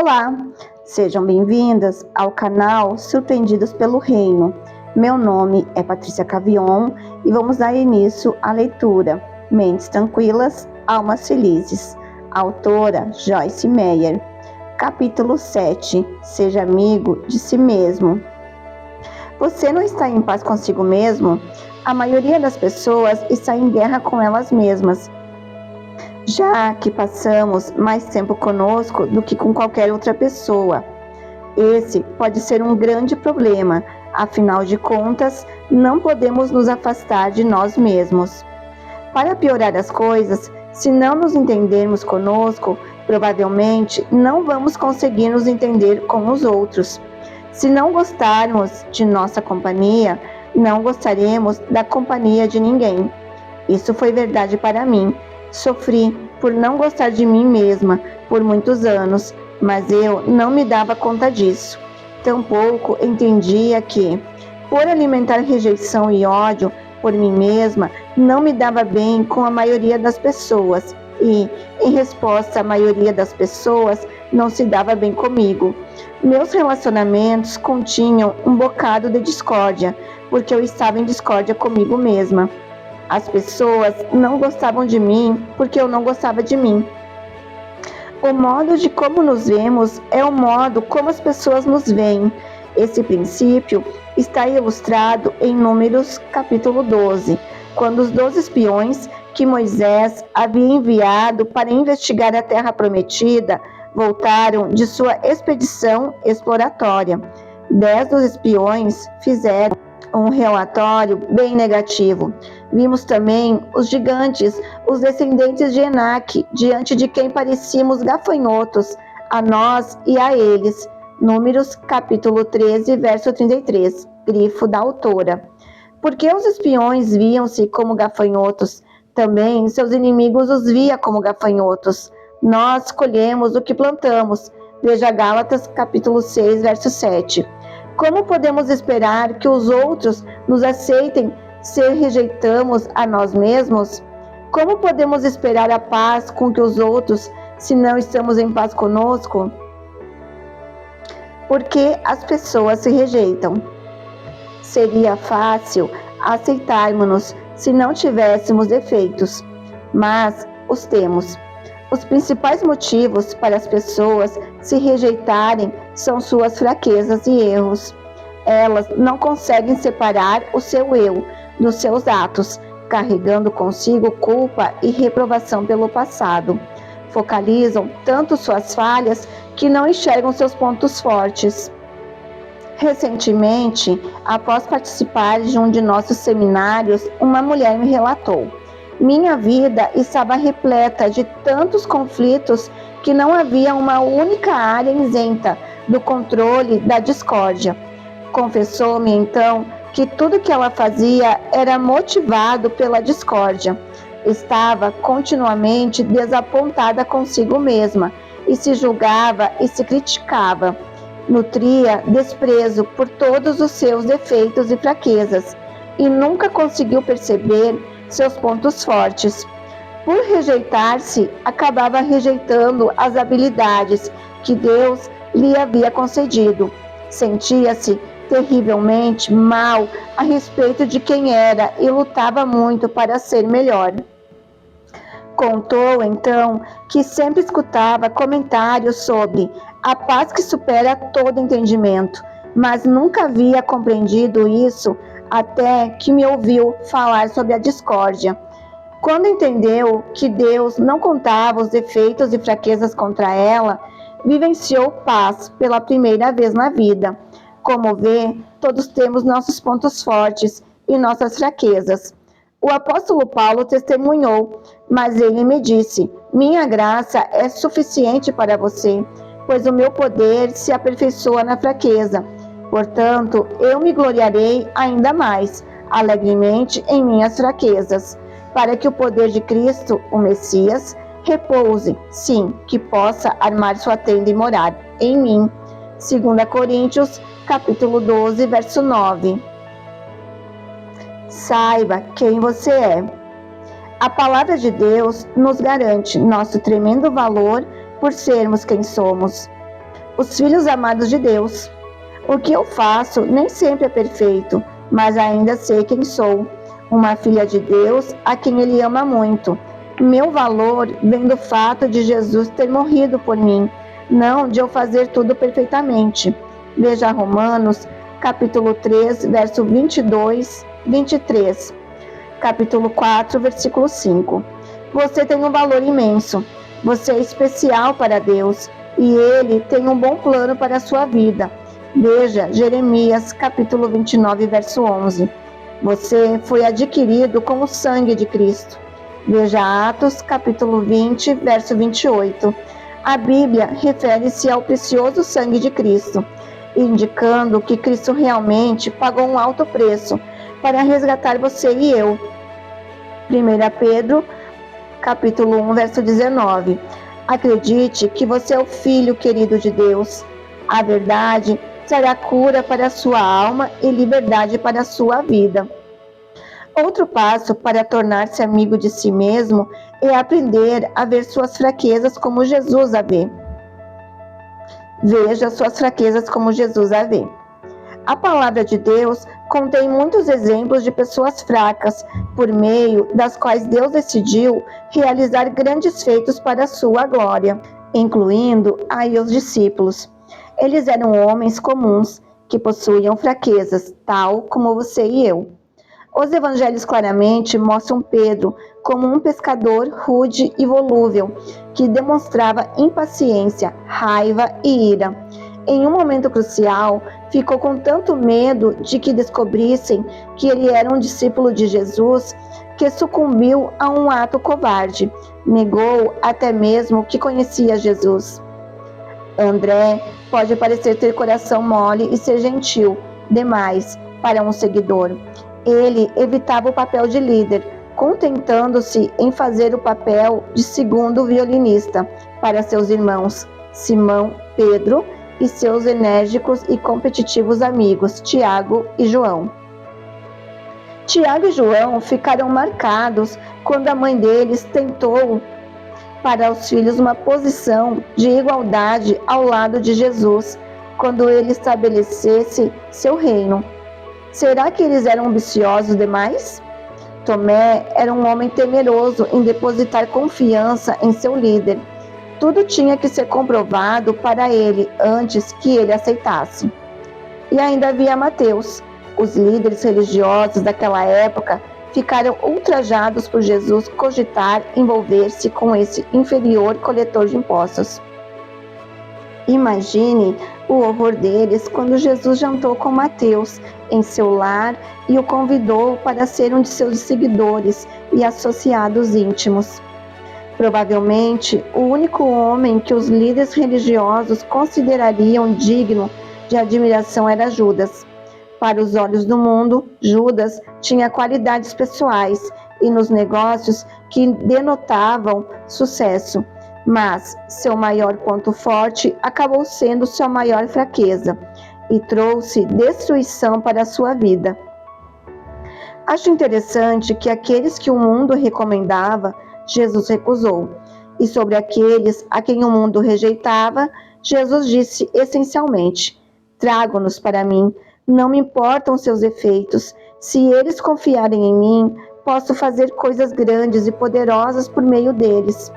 Olá, sejam bem-vindas ao canal Surpreendidos pelo Reino. Meu nome é Patrícia Cavion e vamos dar início à leitura Mentes Tranquilas, Almas Felizes, autora Joyce Meyer. Capítulo 7. Seja amigo de si mesmo. Você não está em paz consigo mesmo? A maioria das pessoas está em guerra com elas mesmas, já que passamos mais tempo conosco do que com qualquer outra pessoa. Esse pode ser um grande problema, afinal de contas, não podemos nos afastar de nós mesmos. Para piorar as coisas, se não nos entendermos conosco, provavelmente não vamos conseguir nos entender com os outros. Se não gostarmos de nossa companhia, não gostaremos da companhia de ninguém. Isso foi verdade para mim. Sofri por não gostar de mim mesma por muitos anos, mas eu não me dava conta disso. Tampouco entendia que, por alimentar rejeição e ódio por mim mesma, não me dava bem com a maioria das pessoas e, em resposta, a maioria das pessoas não se dava bem comigo. Meus relacionamentos continham um bocado de discórdia, porque eu estava em discórdia comigo mesma. As pessoas não gostavam de mim porque eu não gostava de mim. O modo de como nos vemos é o modo como as pessoas nos veem. Esse princípio está ilustrado em Números capítulo 12, quando os 12 espiões que Moisés havia enviado para investigar a terra prometida voltaram de sua expedição exploratória. 10 dos espiões fizeram um relatório bem negativo. Vimos também os gigantes, os descendentes de Enaque, diante de quem parecíamos gafanhotos, a nós e a eles. Números capítulo 13, verso 33, grifo da autora. Porque os espiões viam-se como gafanhotos, também seus inimigos os via como gafanhotos. Nós colhemos o que plantamos. Veja Gálatas capítulo 6, verso 7. Como podemos esperar que os outros nos aceitem se rejeitamos a nós mesmos? Como podemos esperar a paz com que os outros, se não estamos em paz conosco? Porque as pessoas se rejeitam. Seria fácil aceitarmos-nos se não tivéssemos defeitos, mas os temos. Os principais motivos para as pessoas se rejeitarem são suas fraquezas e erros. Elas não conseguem separar o seu eu dos seus atos, carregando consigo culpa e reprovação pelo passado. Focalizam tanto suas falhas que não enxergam seus pontos fortes. Recentemente, após participar de um de nossos seminários, uma mulher me relatou: minha vida estava repleta de tantos conflitos que não havia uma única área isenta do controle da discórdia. Confessou-me então que tudo que ela fazia era motivado pela discórdia. Estava continuamente desapontada consigo mesma e se julgava e se criticava. Nutria desprezo por todos os seus defeitos e fraquezas e nunca conseguiu perceber seus pontos fortes. Por rejeitar-se, acabava rejeitando as habilidades que Deus lhe havia concedido. Sentia-se terrivelmente mal a respeito de quem era e lutava muito para ser melhor. Contou então que sempre escutava comentários sobre a paz que supera todo entendimento, mas nunca havia compreendido isso até que me ouviu falar sobre a discórdia. Quando entendeu que Deus não contava os defeitos e fraquezas contra ela, vivenciou paz pela primeira vez na vida. Como vê, todos temos nossos pontos fortes e nossas fraquezas. O apóstolo Paulo testemunhou, mas ele me disse: minha graça é suficiente para você, pois o meu poder se aperfeiçoa na fraqueza. Portanto, eu me gloriarei ainda mais, alegremente em minhas fraquezas, para que o poder de Cristo, o Messias, repouse, sim, que possa armar sua tenda e morar em mim. 2 Coríntios, capítulo 12, verso 9. Saiba quem você é. A palavra de Deus nos garante nosso tremendo valor por sermos quem somos. os filhos amados de Deus. O que eu faço nem sempre é perfeito, mas ainda sei quem sou. Uma filha de Deus a quem Ele ama muito. Meu valor vem do fato de Jesus ter morrido por mim, não de eu fazer tudo perfeitamente. Veja Romanos, capítulo 3, verso 22, 23. Capítulo 4, versículo 5. Você tem um valor imenso. Você é especial para Deus e Ele tem um bom plano para a sua vida. Veja Jeremias, capítulo 29, verso 11. Você foi adquirido com o sangue de Cristo. Veja Atos, capítulo 20, verso 28. A Bíblia refere-se ao precioso sangue de Cristo, indicando que Cristo realmente pagou um alto preço para resgatar você e eu. 1 Pedro, capítulo 1, verso 19. Acredite que você é o filho querido de Deus. A verdade será cura para a sua alma e liberdade para a sua vida. Outro passo para tornar-se amigo de si mesmo é aprender a ver suas fraquezas como Jesus a vê. Veja suas fraquezas como Jesus a vê. A palavra de Deus contém muitos exemplos de pessoas fracas, por meio das quais Deus decidiu realizar grandes feitos para a sua glória, incluindo aí os discípulos. Eles eram homens comuns, que possuíam fraquezas, tal como você e eu. Os evangelhos claramente mostram Pedro como um pescador rude e volúvel, que demonstrava impaciência, raiva e ira. Em um momento crucial, ficou com tanto medo de que descobrissem que ele era um discípulo de Jesus, que sucumbiu a um ato covarde. Negou até mesmo que conhecia Jesus. André pode parecer ter coração mole e ser gentil demais para um seguidor. Ele evitava o papel de líder, contentando-se em fazer o papel de segundo violinista para seus irmãos Simão, Pedro e seus enérgicos e competitivos amigos Tiago e João. Tiago e João ficaram marcados quando a mãe deles tentou para os filhos uma posição de igualdade ao lado de Jesus, quando ele estabelecesse seu reino. Será que eles eram ambiciosos demais? Tomé era um homem temeroso em depositar confiança em seu líder. Tudo tinha que ser comprovado para ele antes que ele aceitasse. E ainda havia Mateus. Os líderes religiosos daquela época ficaram ultrajados por Jesus cogitar envolver-se com esse inferior coletor de impostos. Imagine o horror deles quando Jesus jantou com Mateus em seu lar e o convidou para ser um de seus seguidores e associados íntimos. Provavelmente, o único homem que os líderes religiosos considerariam digno de admiração era Judas. Para os olhos do mundo, Judas tinha qualidades pessoais e nos negócios que denotavam sucesso, mas seu maior ponto forte acabou sendo sua maior fraqueza e trouxe destruição para a sua vida. Acho interessante que aqueles que o mundo recomendava, Jesus recusou, e sobre aqueles a quem o mundo rejeitava, Jesus disse essencialmente: trago-nos para mim, não me importam seus efeitos, se eles confiarem em mim, posso fazer coisas grandes e poderosas por meio deles.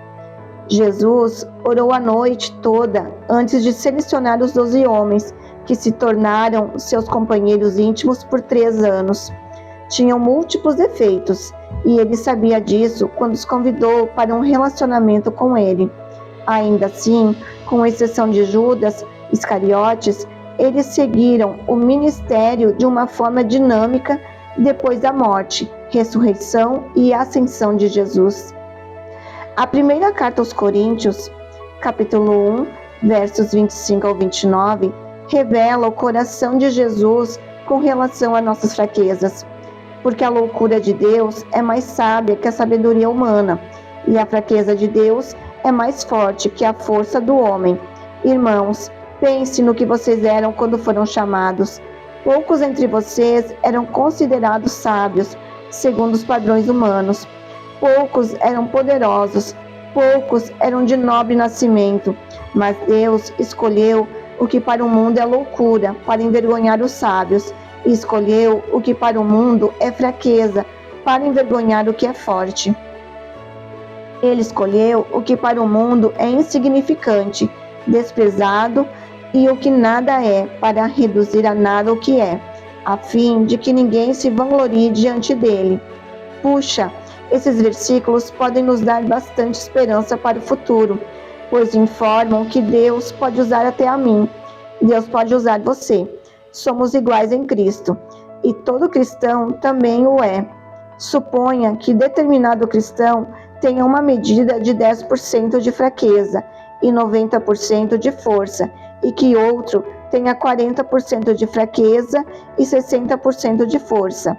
Jesus orou a noite toda antes de selecionar os 12 homens, que se tornaram seus companheiros íntimos por 3 anos. Tinham múltiplos defeitos, e ele sabia disso quando os convidou para um relacionamento com ele. Ainda assim, com exceção de Judas Iscariotes, eles seguiram o ministério de uma forma dinâmica depois da morte, ressurreição e ascensão de Jesus. A primeira carta aos Coríntios, capítulo 1, versos 25 ao 29, revela o coração de Jesus com relação a nossas fraquezas, porque a loucura de Deus é mais sábia que a sabedoria humana, e a fraqueza de Deus é mais forte que a força do homem. Irmãos, pense no que vocês eram quando foram chamados. Poucos entre vocês eram considerados sábios, segundo os padrões humanos. Poucos eram poderosos, poucos eram de nobre nascimento, mas Deus escolheu o que para o mundo é loucura, para envergonhar os sábios, e escolheu o que para o mundo é fraqueza, para envergonhar o que é forte. Ele escolheu o que para o mundo é insignificante, desprezado, e o que nada é, para reduzir a nada o que é, a fim de que ninguém se vanglorie diante dele. Puxa, esses versículos podem nos dar bastante esperança para o futuro, pois informam que Deus pode usar até a mim. Deus pode usar você. Somos iguais em Cristo, e todo cristão também o é. Suponha que determinado cristão tenha uma medida de 10% de fraqueza e 90% de força, e que outro tenha 40% de fraqueza e 60% de força.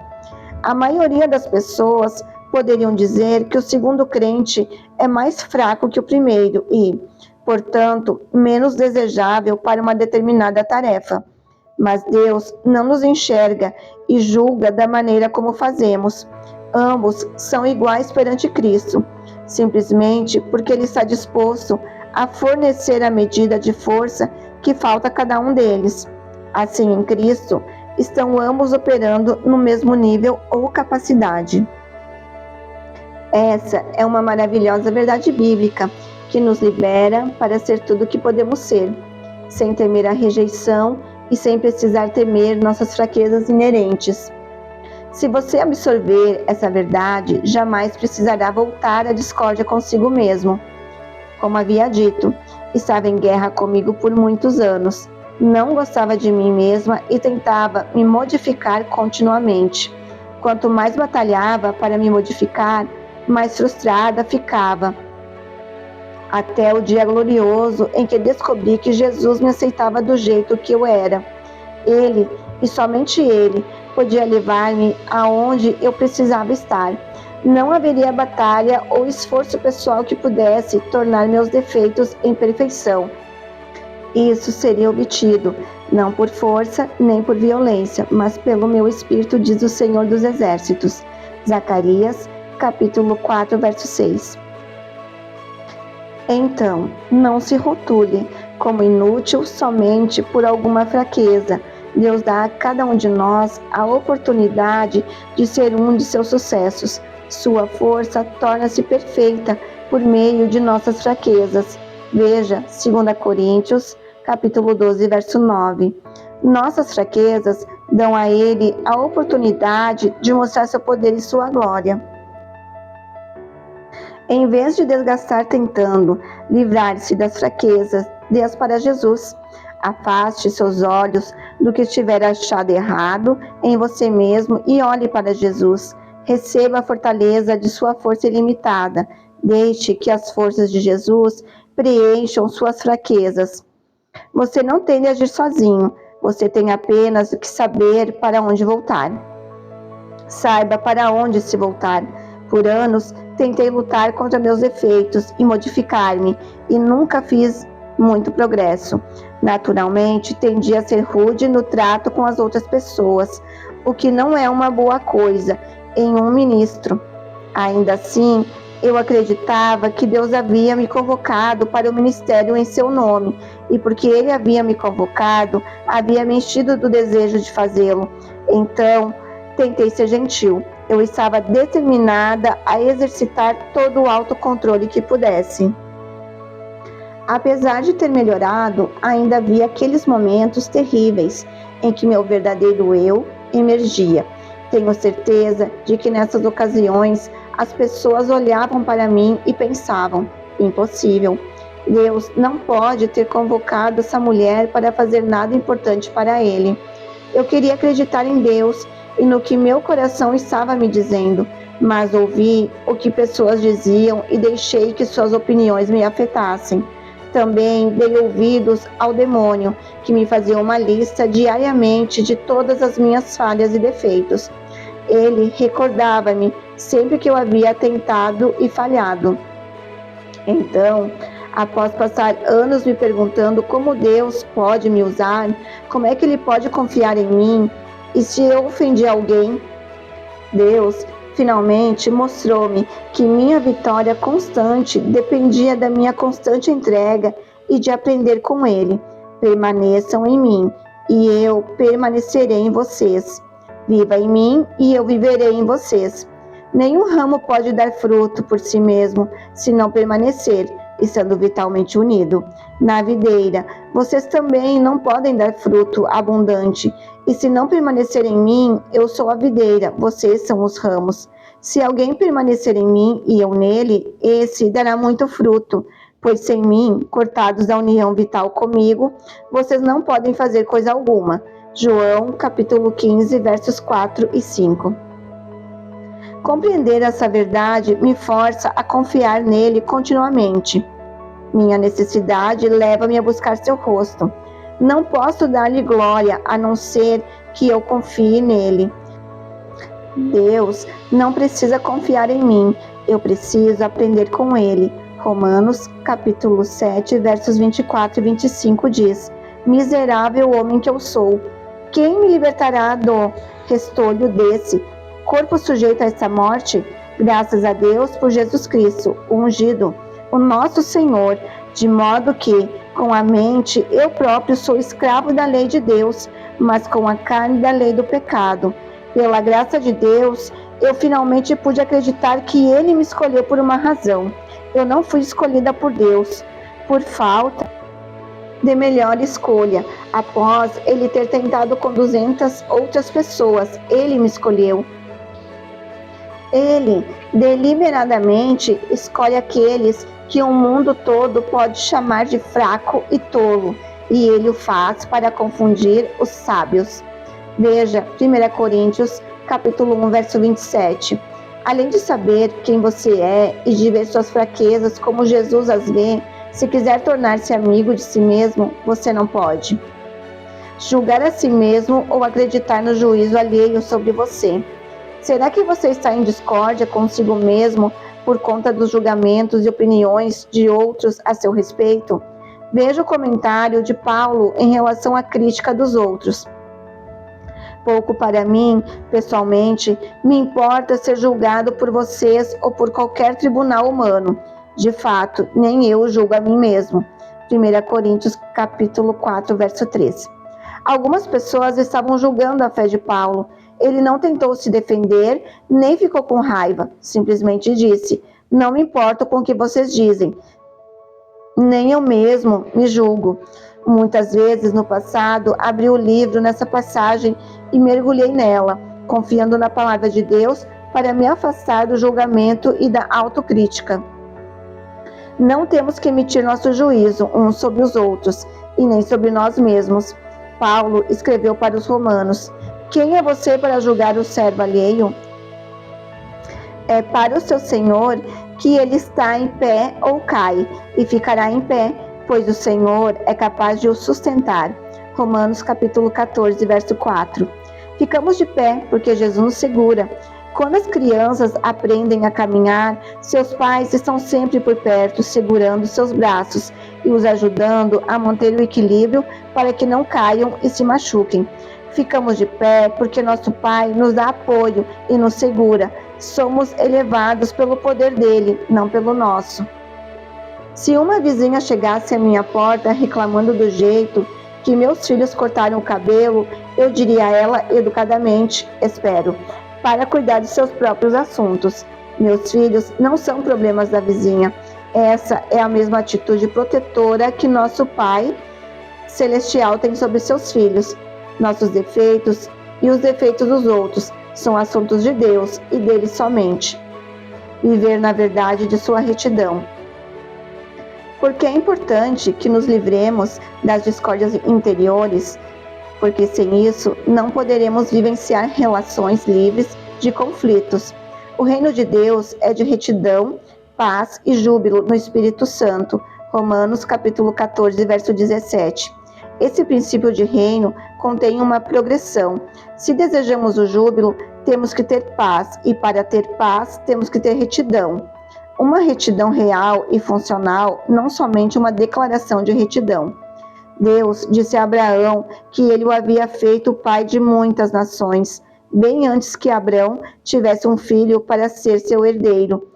A maioria das pessoas poderiam dizer que o segundo crente é mais fraco que o primeiro e, portanto, menos desejável para uma determinada tarefa. Mas Deus não nos enxerga e julga da maneira como fazemos. Ambos são iguais perante Cristo, simplesmente porque Ele está disposto a fornecer a medida de força que falta a cada um deles. Assim, em Cristo, estão ambos operando no mesmo nível ou capacidade. Essa é uma maravilhosa verdade bíblica que nos libera para ser tudo o que podemos ser, sem temer a rejeição e sem precisar temer nossas fraquezas inerentes. Se você absorver essa verdade, jamais precisará voltar à discórdia consigo mesmo. Como havia dito, estava em guerra comigo por muitos anos. Não gostava de mim mesma e tentava me modificar continuamente. Quanto mais batalhava para me modificar, mais frustrada ficava. Até o dia glorioso em que descobri que Jesus me aceitava do jeito que eu era. Ele, e somente Ele, podia levar-me aonde eu precisava estar. Não haveria batalha ou esforço pessoal que pudesse tornar meus defeitos em perfeição. Isso seria obtido, não por força nem por violência, mas pelo meu Espírito, diz o Senhor dos Exércitos. Zacarias, capítulo 4, verso 6. Então, não se rotule como inútil somente por alguma fraqueza. Deus dá a cada um de nós a oportunidade de ser um de seus sucessos. Sua força torna-se perfeita por meio de nossas fraquezas. Veja 2 Coríntios, capítulo 12, verso 9. Nossas fraquezas dão a Ele a oportunidade de mostrar seu poder e sua glória. Em vez de desgastar tentando livrar-se das fraquezas, dê-as para Jesus. Afaste seus olhos do que estiver achado errado em você mesmo e olhe para Jesus. Receba a fortaleza de sua força ilimitada. Deixe que as forças de Jesus preencham suas fraquezas. Você não tem de agir sozinho. Você tem apenas que saber para onde voltar. Saiba para onde se voltar. Por anos, tentei lutar contra meus defeitos e modificar-me, e nunca fiz muito progresso. Naturalmente, tendi a ser rude no trato com as outras pessoas, o que não é uma boa coisa em um ministro. Ainda assim, eu acreditava que Deus havia me convocado para o ministério em seu nome, e porque Ele havia me convocado, havia me enchido do desejo de fazê-lo. Então, tentei ser gentil. Eu estava determinada a exercitar todo o autocontrole que pudesse. Apesar de ter melhorado, ainda havia aqueles momentos terríveis em que meu verdadeiro eu emergia. Tenho certeza de que nessas ocasiões as pessoas olhavam para mim e pensavam: impossível. Deus não pode ter convocado essa mulher para fazer nada importante para Ele. Eu queria acreditar em Deus e no que meu coração estava me dizendo, mas ouvi o que pessoas diziam e deixei que suas opiniões me afetassem. Também dei ouvidos ao demônio, que me fazia uma lista diariamente de todas as minhas falhas e defeitos. Ele recordava-me sempre que eu havia tentado e falhado. Então, após passar anos me perguntando como Deus pode me usar, como é que Ele pode confiar em mim, e se eu ofendi alguém, Deus finalmente mostrou-me que minha vitória constante dependia da minha constante entrega e de aprender com Ele. Permaneçam em mim, e eu permanecerei em vocês. Viva em mim, e eu viverei em vocês. Nenhum ramo pode dar fruto por si mesmo, se não permanecer, estando vitalmente unido. Na videira, vocês também não podem dar fruto abundante, e se não permanecer em mim, eu sou a videira, vocês são os ramos. Se alguém permanecer em mim e eu nele, esse dará muito fruto, pois sem mim, cortados da união vital comigo, vocês não podem fazer coisa alguma. João, capítulo 15, versos 4 e 5. Compreender essa verdade me força a confiar nele continuamente. Minha necessidade leva-me a buscar seu rosto. Não posso dar-lhe glória a não ser que eu confie nele. Deus não precisa confiar em mim, eu preciso aprender com ele. Romanos, capítulo 7, versos 24 e 25 diz: Miserável homem que eu sou, quem me libertará do restolho desse corpo sujeito a esta morte? Graças a Deus por Jesus Cristo, o ungido, o nosso Senhor, de modo que, com a mente, eu próprio sou escravo da lei de Deus, mas com a carne da lei do pecado. Pela graça de Deus, eu finalmente pude acreditar que Ele me escolheu por uma razão. Eu não fui escolhida por Deus, por falta de melhor escolha. Após Ele ter tentado com 200 outras pessoas, Ele me escolheu. Ele deliberadamente escolhe aqueles que o mundo todo pode chamar de fraco e tolo, e Ele o faz para confundir os sábios. Veja 1 Coríntios, capítulo 1, verso 27. Além de saber quem você é e de ver suas fraquezas como Jesus as vê, se quiser tornar-se amigo de si mesmo, você não pode julgar a si mesmo ou acreditar no juízo alheio sobre você. Será que você está em discórdia consigo mesmo por conta dos julgamentos e opiniões de outros a seu respeito? Veja o comentário de Paulo em relação à crítica dos outros. Pouco para mim, pessoalmente, me importa ser julgado por vocês ou por qualquer tribunal humano. De fato, nem eu julgo a mim mesmo. 1 Coríntios capítulo 4, verso 13. Algumas pessoas estavam julgando a fé de Paulo. Ele não tentou se defender, nem ficou com raiva. Simplesmente disse: não me importo com o que vocês dizem. Nem eu mesmo me julgo. Muitas vezes no passado abri o livro nessa passagem e mergulhei nela, confiando na palavra de Deus para me afastar do julgamento e da autocrítica. Não temos que emitir nosso juízo uns sobre os outros e nem sobre nós mesmos. Paulo escreveu para os romanos: quem é você para julgar o servo alheio? É para o seu Senhor que ele está em pé ou cai, e ficará em pé, pois o Senhor é capaz de o sustentar. Romanos capítulo 14, verso 4. Ficamos de pé porque Jesus nos segura. Quando as crianças aprendem a caminhar, seus pais estão sempre por perto, segurando seus braços e os ajudando a manter o equilíbrio para que não caiam e se machuquem. Ficamos de pé porque nosso Pai nos dá apoio e nos segura. Somos elevados pelo poder dele, não pelo nosso. Se uma vizinha chegasse à minha porta reclamando do jeito que meus filhos cortaram o cabelo, eu diria a ela educadamente: espero, para cuidar de seus próprios assuntos. Meus filhos não são problemas da vizinha. Essa é a mesma atitude protetora que nosso Pai Celestial tem sobre seus filhos. Nossos defeitos e os defeitos dos outros são assuntos de Deus e dele somente. Viver na verdade de sua retidão. Porque é importante que nos livremos das discórdias interiores, porque sem isso não poderemos vivenciar relações livres de conflitos. O reino de Deus é de retidão, paz e júbilo no Espírito Santo. Romanos capítulo 14, verso 17. Esse princípio de reino contém uma progressão. Se desejamos o júbilo, temos que ter paz, e para ter paz, temos que ter retidão. Uma retidão real e funcional, não somente uma declaração de retidão. Deus disse a Abraão que ele o havia feito pai de muitas nações, bem antes que Abraão tivesse um filho para ser seu herdeiro.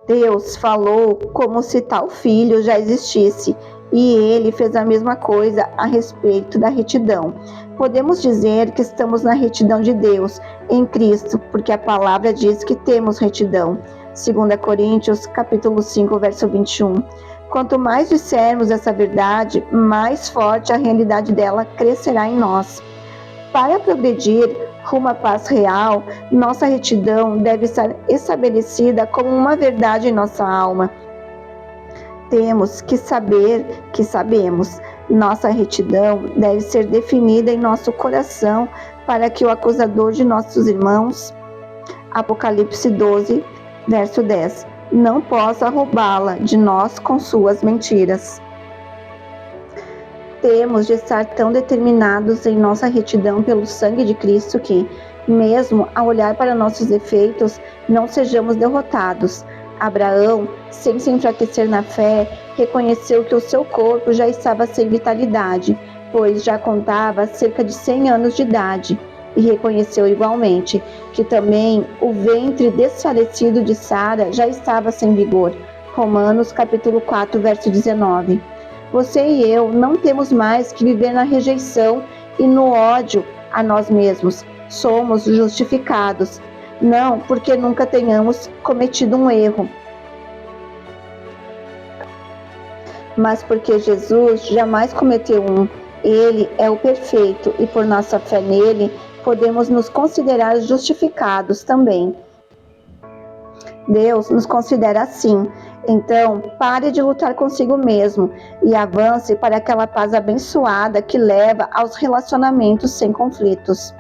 Deus falou como se tal filho já existisse. e ele fez a mesma coisa a respeito da retidão. Podemos dizer que estamos na retidão de Deus, em Cristo, porque a palavra diz que temos retidão. 2 Coríntios, capítulo 5, verso 21. Quanto mais dissermos essa verdade, mais forte a realidade dela crescerá em nós. Para progredir rumo à paz real, nossa retidão deve estar estabelecida como uma verdade em nossa alma. Temos que saber que sabemos. Nossa retidão deve ser definida em nosso coração para que o acusador de nossos irmãos, Apocalipse 12, verso 10, não possa roubá-la de nós com suas mentiras. Temos de estar tão determinados em nossa retidão pelo sangue de Cristo que, mesmo ao olhar para nossos defeitos, não sejamos derrotados. Abraão, sem se enfraquecer na fé, reconheceu que o seu corpo já estava sem vitalidade, pois já contava cerca de 100 anos de idade, e reconheceu igualmente que também o ventre desfalecido de Sara já estava sem vigor. Romanos capítulo 4, verso 19. Você e eu não temos mais que viver na rejeição e no ódio a nós mesmos. Somos justificados, não porque nunca tenhamos cometido um erro, mas porque Jesus jamais cometeu um. Ele é o perfeito e por nossa fé nele podemos nos considerar justificados também. Deus nos considera assim. Então, pare de lutar consigo mesmo e avance para aquela paz abençoada que leva aos relacionamentos sem conflitos.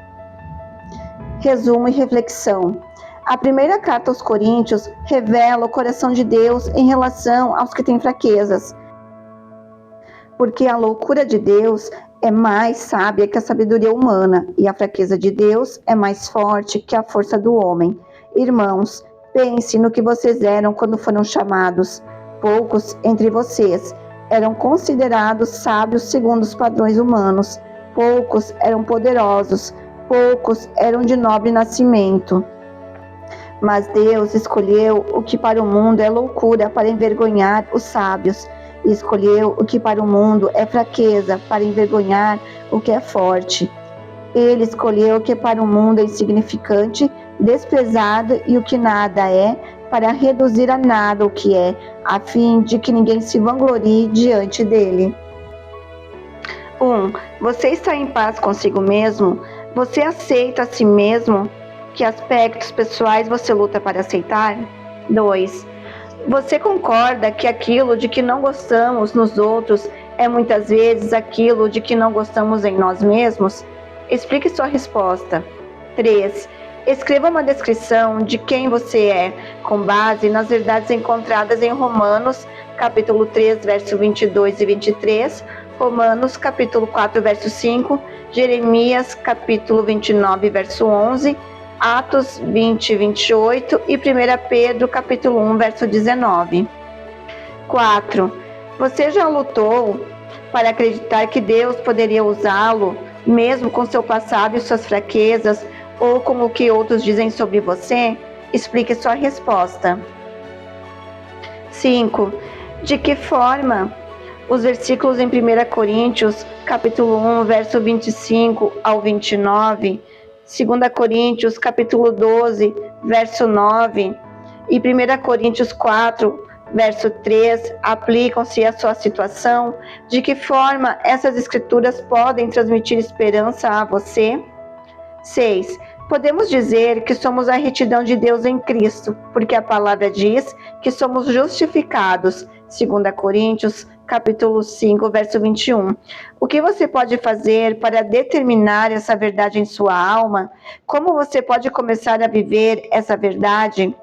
Resumo e reflexão. A primeira carta aos Coríntios revela o coração de Deus em relação aos que têm fraquezas, porque a loucura de Deus é mais sábia que a sabedoria humana e a fraqueza de Deus é mais forte que a força do homem. Irmãos, pense no que vocês eram quando foram chamados. Poucos entre vocês eram considerados sábios segundo os padrões humanos. Poucos eram poderosos. Poucos eram de nobre nascimento. Mas Deus escolheu o que para o mundo é loucura para envergonhar os sábios. E escolheu o que para o mundo é fraqueza para envergonhar o que é forte. Ele escolheu o que para o mundo é insignificante, desprezado e o que nada é, para reduzir a nada o que é, a fim de que ninguém se vanglorie diante dele. 1. Você está em paz consigo mesmo? Você aceita a si mesmo? Que aspectos pessoais você luta para aceitar? 2. Você concorda que aquilo de que não gostamos nos outros é muitas vezes aquilo de que não gostamos em nós mesmos? Explique sua resposta. 3. Escreva uma descrição de quem você é, com base nas verdades encontradas em Romanos, capítulo 3, verso 22 e 23, Romanos, capítulo 4, verso 5, Jeremias, capítulo 29, verso 11, Atos 20, 28 e 1 Pedro, capítulo 1, verso 19. 4. Você já lutou para acreditar que Deus poderia usá-lo, mesmo com seu passado e suas fraquezas, ou com o que outros dizem sobre você? Explique sua resposta. 5. De que forma os versículos em 1 Coríntios, capítulo 1, verso 25 ao 29, 2 Coríntios, capítulo 12, verso 9 e 1 Coríntios 4, verso 3, aplicam-se à sua situação? De que forma essas escrituras podem transmitir esperança a você? 6. Podemos dizer que somos a retidão de Deus em Cristo, porque a palavra diz que somos justificados. 2 Coríntios, capítulo 5, verso 21. O que você pode fazer para determinar essa verdade em sua alma? Como você pode começar a viver essa verdade?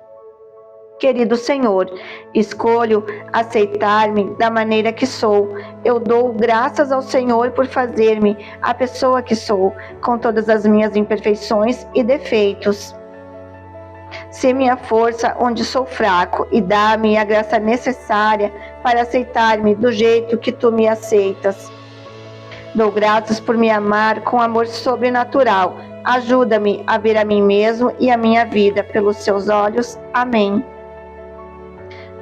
Querido Senhor, escolho aceitar-me da maneira que sou. Eu dou graças ao Senhor por fazer-me a pessoa que sou, com todas as minhas imperfeições e defeitos. Sê minha força onde sou fraco e dá-me a graça necessária para aceitar-me do jeito que tu me aceitas. Dou graças por me amar com amor sobrenatural. Ajuda-me a ver a mim mesmo e a minha vida pelos seus olhos. Amém.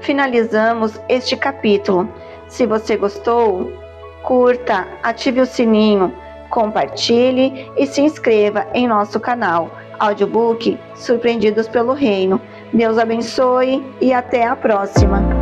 Finalizamos este capítulo. Se você gostou, curta, ative o sininho, compartilhe e se inscreva em nosso canal Audiobook Surpreendidos pelo Reino. Deus abençoe e até a próxima!